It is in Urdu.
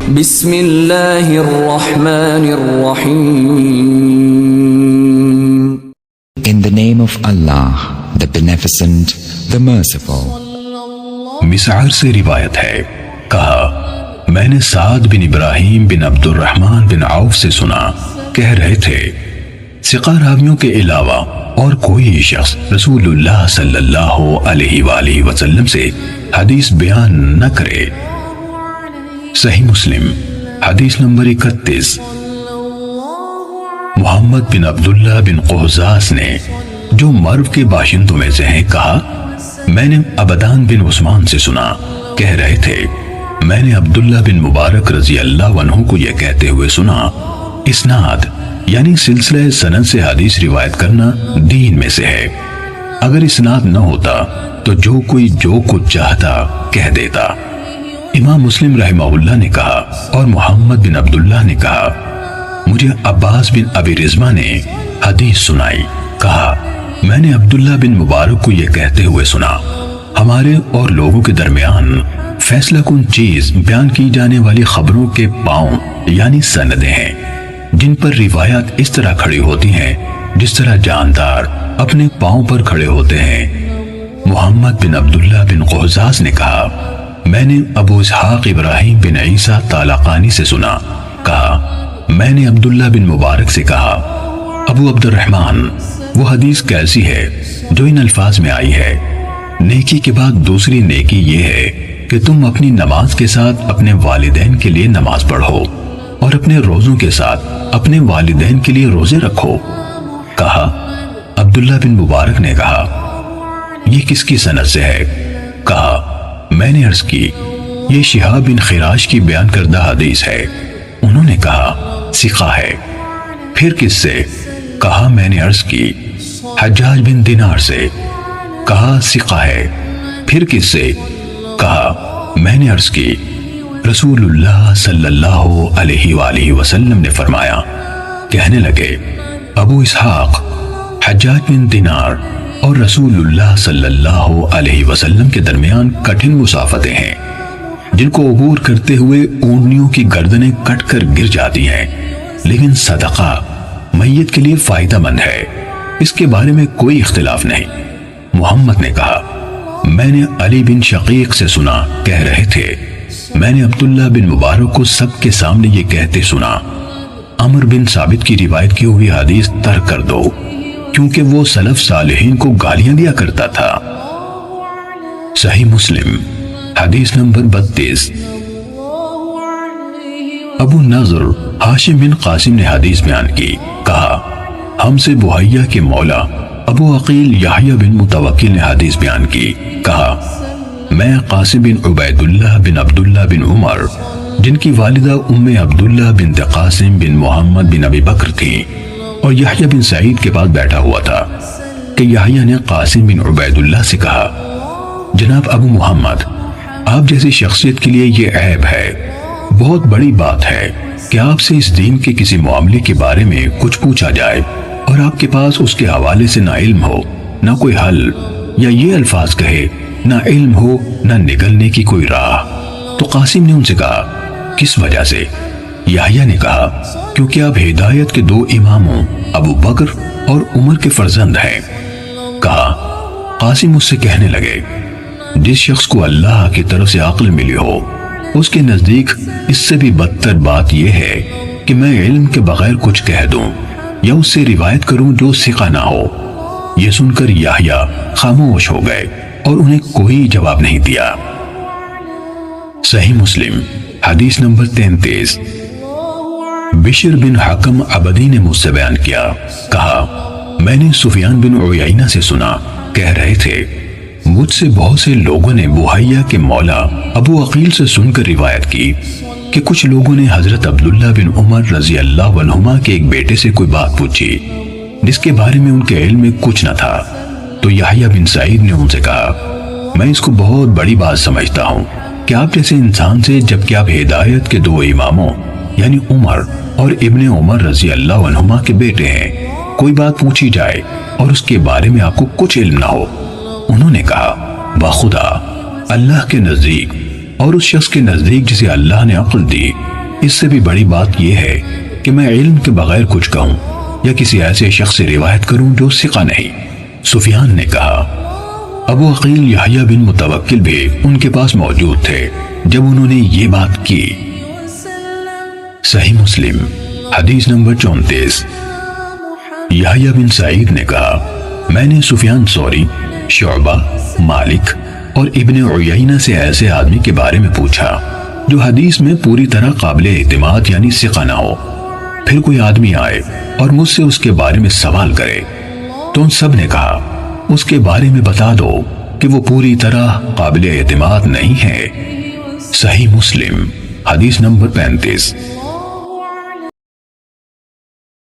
بسم اللہ الرحمن الرحیم. In the name of Allah, the Beneficent, the Merciful. مسعر سے روایت ہے، کہا میں نے سعد بن ابراہیم بن عبد الرحمن بن عوف سے سنا، کہہ رہے تھے ثقہ راویوں کے علاوہ اور کوئی شخص رسول اللہ صلی اللہ علیہ وآلہ وسلم سے حدیث بیان نہ کرے. صحیح مسلم حدیث نمبر 31. محمد بن عبداللہ بن قہزاز نے، جو مرو کے باشندوں میں سے ہیں، کہا میں نے عبدان بن عثمان سے سنا، کہہ رہے تھے میں نے عبداللہ بن مبارک رضی اللہ عنہ کو یہ کہتے ہوئے سنا، اسناد یعنی سلسلہ سند سے حدیث روایت کرنا دین میں سے ہے. اگر اسناد نہ ہوتا تو جو کوئی جو کچھ چاہتا کہہ دیتا. امام مسلم رحمہ اللہ نے کہا اور محمد بن عبداللہ نے کہا مجھے عباس بن ابی رزمہ نے حدیث سنائی، کہا میں نے عبداللہ بن مبارک کو یہ کہتے ہوئے سنا، ہمارے اور لوگوں کے درمیان فیصلہ کن چیز بیان کی جانے والی خبروں کے پاؤں یعنی سندیں ہیں، جن پر روایات اس طرح کھڑی ہوتی ہیں جس طرح جاندار اپنے پاؤں پر کھڑے ہوتے ہیں. محمد بن عبداللہ بن قہزاز نے کہا میں نے ابو اسحاق ابراہیم بن عیسیٰ طالقانی سے سنا، کہا میں نے عبداللہ بن مبارک سے کہا ابو عبد الرحمن وہ حدیث کیسی ہے جو ان الفاظ میں آئی ہے، نیکی کے بعد دوسری نیکی یہ ہے کہ تم اپنی نماز کے ساتھ اپنے والدین کے لیے نماز پڑھو اور اپنے روزوں کے ساتھ اپنے والدین کے لیے روزے رکھو. کہا عبداللہ بن مبارک نے کہا یہ کس کی سند سے ہے؟ کہا میں نے عرض کی یہ شہاب بن خراش کی بیان کردہ حدیث ہے. انہوں نے کہا ثقہ ہے. پھر کس سے؟ کہا میں نے عرض کی حجاج بن دینار سے. کہا ثقہ ہے. پھر کس سے؟ کہا میں نے عرض کی رسول اللہ صلی اللہ علیہ وآلہ وسلم نے فرمایا. کہنے لگے ابو اسحاق، حجاج بن دینار اور رسول اللہ صلی اللہ علیہ وسلم کے درمیان کٹھن مسافتیں ہیں جن کو عبور کرتے ہوئے اونٹنیوں کی گردنیں کٹ کر گر جاتی ہیں، لیکن صدقہ میت کے لیے فائدہ مند ہے، اس کے بارے میں کوئی اختلاف نہیں. محمد نے کہا میں نے علی بن شقیق سے سنا، کہہ رہے تھے میں نے عبداللہ بن مبارک کو سب کے سامنے یہ کہتے سنا، عمر بن ثابت کی روایت کی ہوئی حدیث ترک کر دو کیونکہ وہ سلف صالحین کو گالیاں دیا کرتا تھا. صحیح مسلم حدیث نمبر 32. ابو نضر ہاشم بن قاسم نے حدیث بیان کی، کہا ہم سے بحیہ کے مولا ابو عقیل یحییٰ بن متوکل نے حدیث بیان کی، کہا میں قاسم بن عبید اللہ بن عبداللہ بن عمر جن کی والدہ ام عبداللہ بنت قاسم بن محمد بن ابی بکر تھی اور یحییٰ بن سعید کے پاس بیٹھا ہوا تھا کہ یحییٰ نے قاسم بن عبید اللہ سے کہا جناب ابو محمد، آپ جیسی شخصیت کے لیے یہ عیب ہے، بہت بڑی بات ہے کہ آپ سے اس دین کے کسی معاملے کے بارے میں کچھ پوچھا جائے اور آپ کے پاس اس کے حوالے سے نہ علم ہو نہ کوئی حل، یا یہ الفاظ کہے نہ علم ہو نہ نکلنے کی کوئی راہ. تو قاسم نے ان سے کہا کس وجہ سے؟ یحییٰ نے کہا کیونکہ آپ ہدایت کے دو اماموں ابو بکر اور عمر کے فرزند ہیں. کہا قاسم اس سے کہنے لگے جس شخص کو اللہ کی طرف سے عقل ملی ہو اس کے نزدیک اس سے بھی بدتر بات یہ ہے کہ میں علم کے بغیر کچھ کہہ دوں یا اس سے روایت کروں جو ثقہ نہ ہو. یہ سن کر یحییٰ خاموش ہو گئے اور انہیں کوئی جواب نہیں دیا. صحیح مسلم حدیث نمبر 33. بشر بن حکم عبدی نے مجھ سے بیان کیا، کہا میں نے سفیان بن عیینہ سے سنا، کہہ رہے تھے مجھ سے بہت سے لوگوں نے بحیہ کے مولا ابو عقیل سے سن کر روایت کی کہ کچھ لوگوں نے حضرت عبداللہ بن عمر رضی اللہ عنہما کے ایک بیٹے سے کوئی بات پوچھی جس کے بارے میں ان کے علم میں کچھ نہ تھا. تو یحییٰ بن سعید نے ان سے کہا میں اس کو بہت بڑی بات سمجھتا ہوں کہ آپ جیسے انسان سے جبکہ آپ ہدایت کے دو اماموں یعنی عمر اور ابن عمر رضی اللہ عنہما کے بیٹے ہیں، کوئی بات پوچھی جائے اور اس کے بارے میں آپ کو کچھ علم نہ ہو. انہوں نے کہا بخدا اللہ کے نزدیک اور اس شخص کے نزدیک جسے اللہ نے عقل دی اس سے بھی بڑی بات یہ ہے کہ میں علم کے بغیر کچھ کہوں یا کسی ایسے شخص سے روایت کروں جو ثقہ نہیں۔ سفیان نے کہا، ابو عقیل یحییٰ بن متوکل بھی ان کے پاس موجود تھے جب انہوں نے یہ بات کی۔ صحیح مسلم حدیث نمبر 34۔ یحییٰ بن سعید نے کہا، میں نے سفیان ثوری، شعبہ، مالک اور ابن عیینہ سے ایسے آدمی کے بارے میں پوچھا جو حدیث میں پوری طرح قابل اعتماد یعنی ثقہ نہ ہو۔ پھر کوئی آدمی آئے اور مجھ سے اس کے بارے میں سوال کرے تو ان سب نے کہا، اس کے بارے میں بتا دو کہ وہ پوری طرح قابل اعتماد نہیں ہے۔ صحیح مسلم حدیث نمبر 35۔